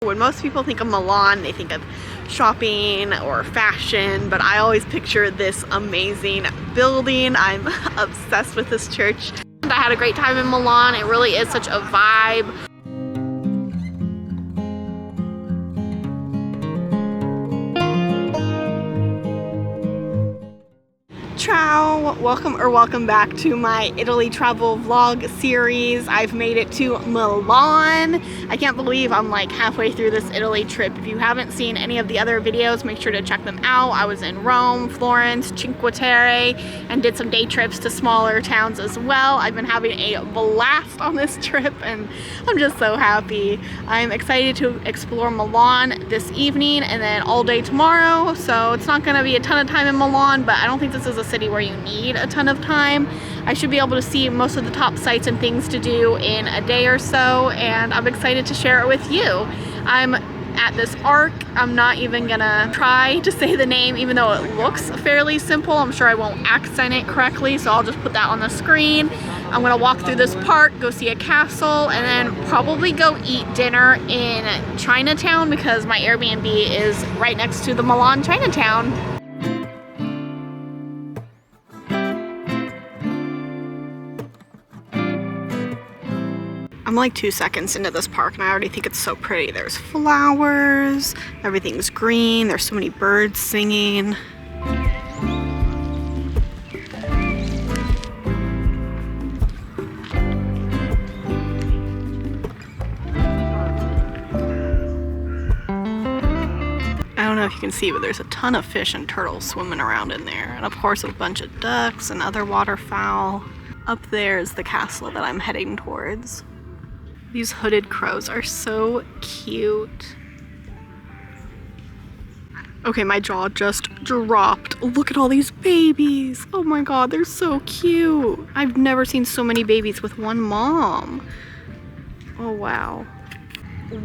When most people think of Milan, they think of shopping or fashion, but I always picture this amazing building. I'm obsessed with this church. I had a great time in Milan. It really is such a vibe. Ciao! Welcome back to my Italy travel vlog series. I've made it to Milan. I can't believe I'm like halfway through this Italy trip. If you haven't seen any of the other videos, make sure to check them out. I was in Rome, Florence, Cinque Terre, and did some day trips to smaller towns as well. I've been having a blast on this trip and I'm just so happy. I'm excited to explore Milan this evening and then all day tomorrow. So it's not gonna be a ton of time in Milan, but I don't think this is a city where you need a ton of time. I should be able to see most of the top sites and things to do in a day or so, and I'm excited to share it with you. I'm at this arc. I'm not even gonna try to say the name, even though it looks fairly simple. I'm sure I won't accent it correctly, so I'll just put that on the screen. I'm gonna walk through this park, go see a castle, and then probably go eat dinner in Chinatown because my Airbnb is right next to the Milan Chinatown. I'm like 2 seconds into this park and I already think it's so pretty. There's flowers, everything's green, there's so many birds singing. I don't know if you can see, but there's a ton of fish and turtles swimming around in there. And of course a bunch of ducks and other waterfowl. Up there is the castle that I'm heading towards. These hooded crows are so cute. Okay, my jaw just dropped. Look at all these babies. Oh my god, they're so cute. I've never seen so many babies with one mom. Oh wow.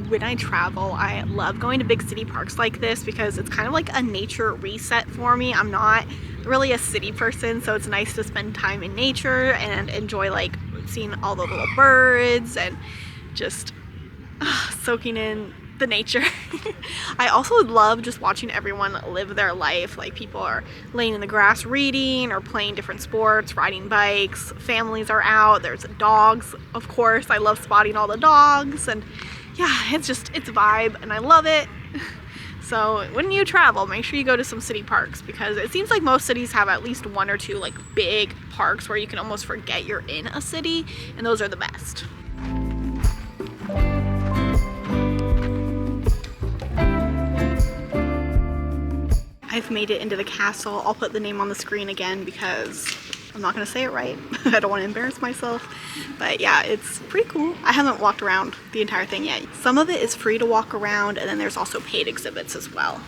When I travel, I love going to big city parks like this because it's kind of like a nature reset for me. I'm not really a city person, so it's nice to spend time in nature and enjoy like seeing all the little birds and just soaking in the nature. I also love just watching everyone live their life. Like people are laying in the grass reading or playing different sports, riding bikes, families are out, there's dogs, of course. I love spotting all the dogs, and yeah, it's a vibe and I love it. So when you travel, make sure you go to some city parks because it seems like most cities have at least one or two like big parks where you can almost forget you're in a city, and those are the best. I've made it into the castle. I'll put the name on the screen again because I'm not gonna say it right. I don't want to embarrass myself. But yeah, it's pretty cool. I haven't walked around the entire thing yet. Some of it is free to walk around, and then there's also paid exhibits as well.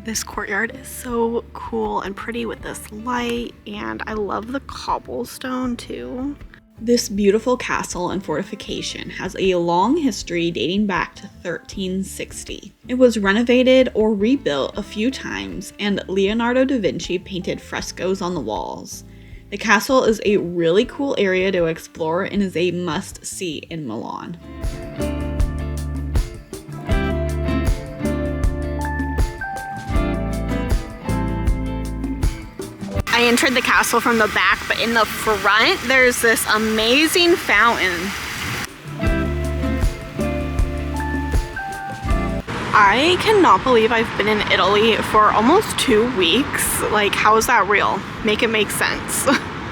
This courtyard is so cool and pretty with this light, and I love the cobblestone too. This beautiful castle and fortification has a long history dating back to 1360. It was renovated or rebuilt a few times, and Leonardo da Vinci painted frescoes on the walls. The castle is a really cool area to explore and is a must-see in Milan. I entered the castle from the back, but in the front, there's this amazing fountain. I cannot believe I've been in Italy for almost 2 weeks. Like, how is that real? Make it make sense.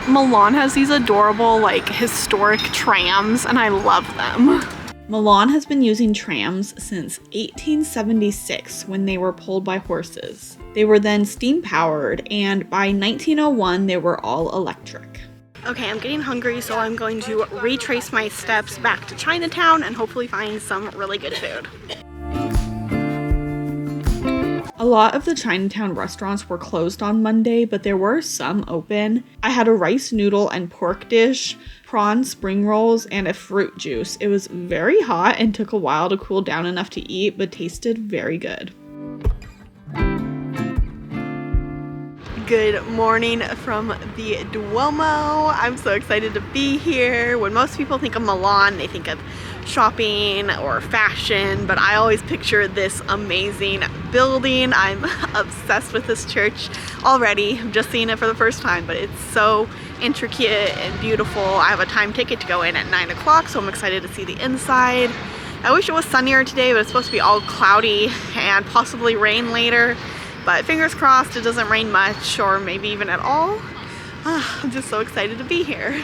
Milan has these adorable, like, historic trams, and I love them. Milan has been using trams since 1876 when they were pulled by horses. They were then steam powered, and by 1901 they were all electric. Okay, I'm getting hungry, so I'm going to retrace my steps back to Chinatown and hopefully find some really good food. A lot of the Chinatown restaurants were closed on Monday, but there were some open. I had a rice noodle and pork dish, prawn spring rolls, and a fruit juice. It was very hot and took a while to cool down enough to eat, but tasted very good. Good morning from the Duomo. I'm so excited to be here. When most people think of Milan, they think of shopping or fashion, but I always picture this amazing building. I'm obsessed with this church already. I'm just seeing it for the first time, but it's so intricate and beautiful. I have a time ticket to go in at 9 o'clock, so I'm excited to see the inside. I wish it was sunnier today, but it's supposed to be all cloudy and possibly rain later. But fingers crossed it doesn't rain much, or maybe even at all. I'm just so excited to be here.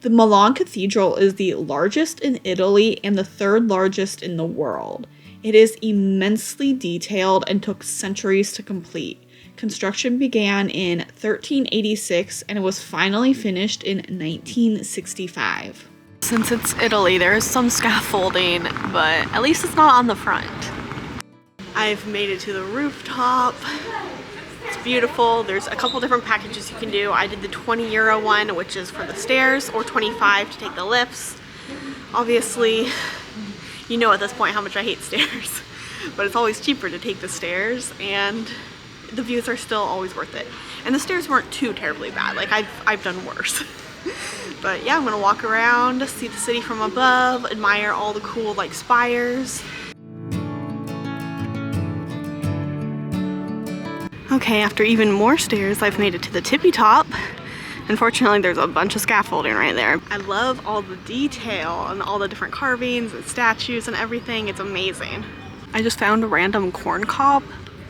The Milan Cathedral is the largest in Italy and the third largest in the world. It is immensely detailed and took centuries to complete. Construction began in 1386 and it was finally finished in 1965. Since it's Italy, there is some scaffolding, but at least it's not on the front. I've made it to the rooftop. It's beautiful. There's a couple different packages you can do. I did the €20 one, which is for the stairs, or 25 to take the lifts. Obviously, you know at this point how much I hate stairs, but it's always cheaper to take the stairs, and the views are still always worth it. And the stairs weren't too terribly bad. Like I've done worse. But yeah, I'm gonna walk around, see the city from above, admire all the cool like spires. Okay, after even more stairs, I've made it to the tippy top. Unfortunately, there's a bunch of scaffolding right there. I love all the detail and all the different carvings and statues and everything. It's amazing. I just found a random corn cob.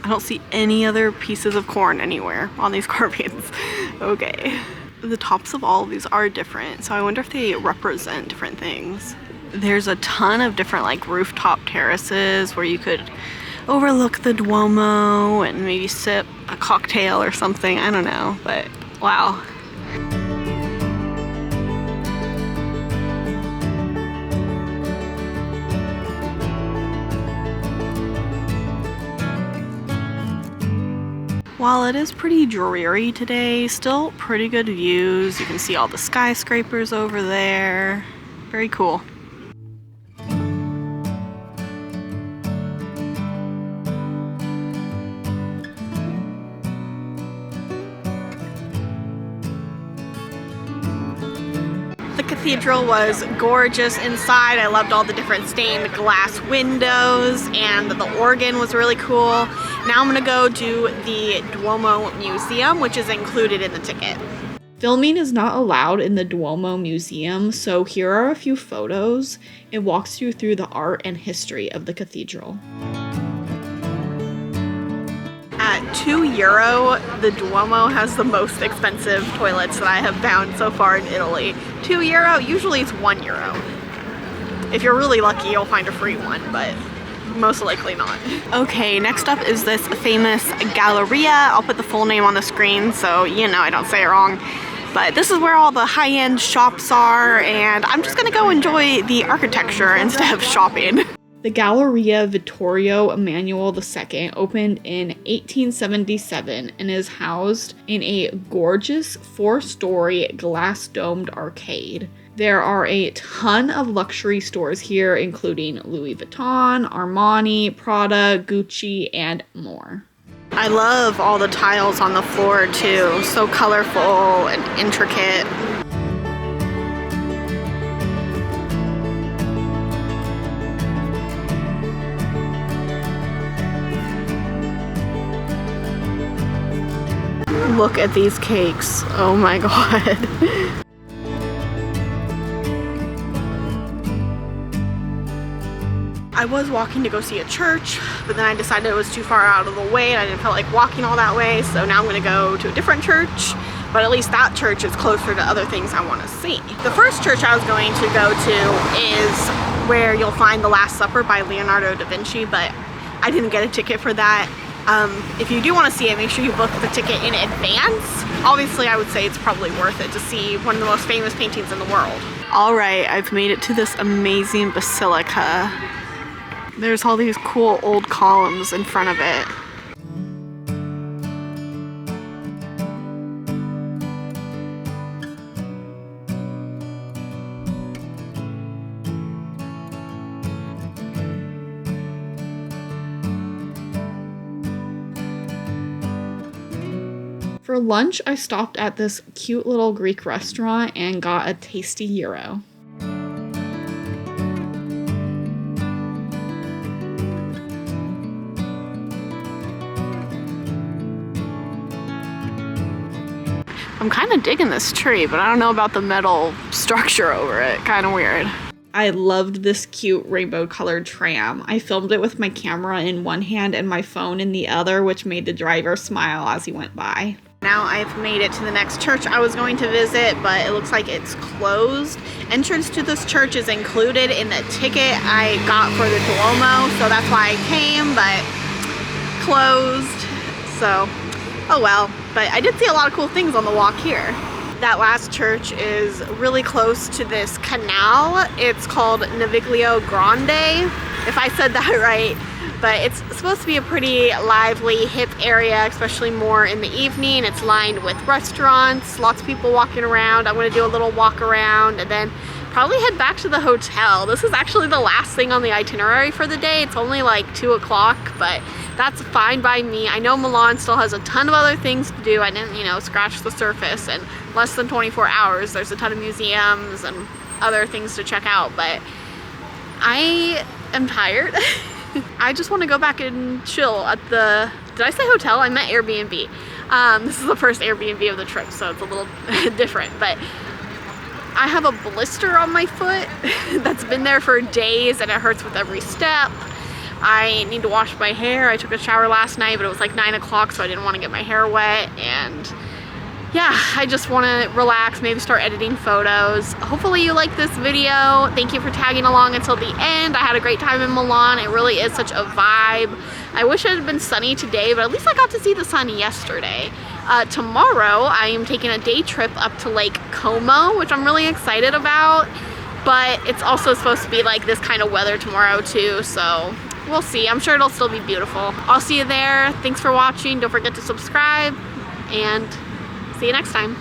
I don't see any other pieces of corn anywhere on these carvings. Okay. The tops of all of these are different, so I wonder if they represent different things. There's a ton of different like rooftop terraces where you could overlook the Duomo and maybe sip a cocktail or something. I don't know, but wow. While it is pretty dreary today, still pretty good views. You can see all the skyscrapers over there. Very cool. The cathedral was gorgeous inside. I loved all the different stained glass windows, and the organ was really cool. Now I'm gonna go do the Duomo Museum, which is included in the ticket. Filming is not allowed in the Duomo Museum, so here are a few photos. It walks you through the art and history of the cathedral. At €2, the Duomo has the most expensive toilets that I have found so far in Italy. €2, usually it's €1. If you're really lucky, you'll find a free one, but most likely not. Okay, next up is this famous Galleria. I'll put the full name on the screen so you know I don't say it wrong. But this is where all the high-end shops are, and I'm just gonna go enjoy the architecture instead of shopping. The Galleria Vittorio Emanuele II opened in 1877 and is housed in a gorgeous 4-story glass-domed arcade. There are a ton of luxury stores here, including Louis Vuitton, Armani, Prada, Gucci, and more. I love all the tiles on the floor too, so colorful and intricate. Look at these cakes, oh my god. I was walking to go see a church, but then I decided it was too far out of the way and I didn't feel like walking all that way, so now I'm gonna go to a different church, but at least that church is closer to other things I want to see. The first church I was going to go to is where you'll find The Last Supper by Leonardo da Vinci, but I didn't get a ticket for that. If you do want to see it, make sure you book the ticket in advance. Obviously, I would say it's probably worth it to see one of the most famous paintings in the world. All right, I've made it to this amazing basilica. There's all these cool old columns in front of it. For lunch, I stopped at this cute little Greek restaurant and got a tasty gyro. I'm kind of digging this tree, but I don't know about the metal structure over it. Kind of weird. I loved this cute rainbow colored tram. I filmed it with my camera in one hand and my phone in the other, which made the driver smile as he went by. Now I've made it to the next church I was going to visit, but it looks like it's closed. Entrance to this church is included in the ticket I got for the Duomo, so that's why I came, but closed. So, oh well. But I did see a lot of cool things on the walk here. That last church is really close to this canal. It's called Naviglio Grande, if I said that right. But it's supposed to be a pretty lively, hip area, especially more in the evening. It's lined with restaurants, lots of people walking around. I'm gonna do a little walk around and then probably head back to the hotel. This is actually the last thing on the itinerary for the day. It's only like 2 o'clock, but that's fine by me. I know Milan still has a ton of other things to do. I didn't, you know, scratch the surface. In less than 24 hours, there's a ton of museums and other things to check out, but I am tired. I just want to go back and chill at the, did I say hotel? I meant Airbnb. This is the first Airbnb of the trip, so it's a little different, but I have a blister on my foot that's been there for days and it hurts with every step. I need to wash my hair. I took a shower last night, but it was like 9 o'clock, so I didn't want to get my hair wet. And yeah, I just want to relax, maybe start editing photos. Hopefully you like this video. Thank you for tagging along until the end. I had a great time in Milan. It really is such a vibe. I wish it had been sunny today, but at least I got to see the sun yesterday. Tomorrow, I am taking a day trip up to Lake Como, which I'm really excited about. But it's also supposed to be like this kind of weather tomorrow too, so we'll see. I'm sure it'll still be beautiful. I'll see you there. Thanks for watching. Don't forget to subscribe, and see you next time.